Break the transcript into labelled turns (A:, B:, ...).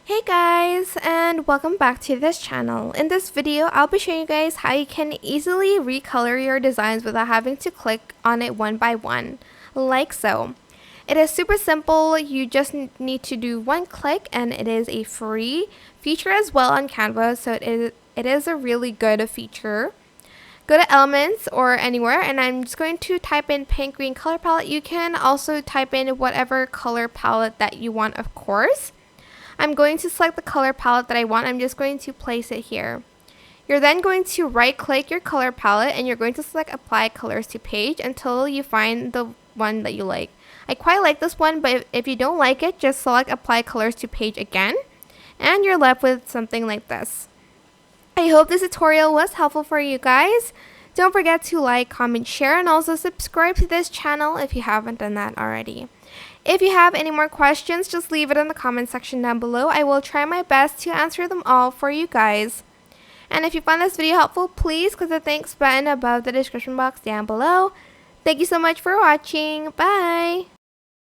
A: Hey guys, and welcome back to this channel. In this video, I'll be showing you guys how you can easily recolor your designs without having to click on it one by one, like so. It is super simple. You just need to do one click, and it is a free feature as well on Canva, so it is a really good feature. Go to Elements or anywhere, and I'm just going to type in Paint Green Color Palette. You can also type in whatever color palette that you want, of course. I'm going to select the color palette that I want. I'm just going to place it here. You're then going to right click your color palette and you're going to select apply colors to page until you find the one that you like. I quite like this one, but if you don't like it, just select apply colors to page again and you're left with something like this. I hope this tutorial was helpful for you guys. Don't forget to like, comment, share, and also subscribe to this channel if you haven't done that already. If you have any more questions, just leave it in the comment section down below. I will try my best to answer them all for you guys. And if you found this video helpful, please click the thanks button above the description box down below. Thank you so much for watching. Bye!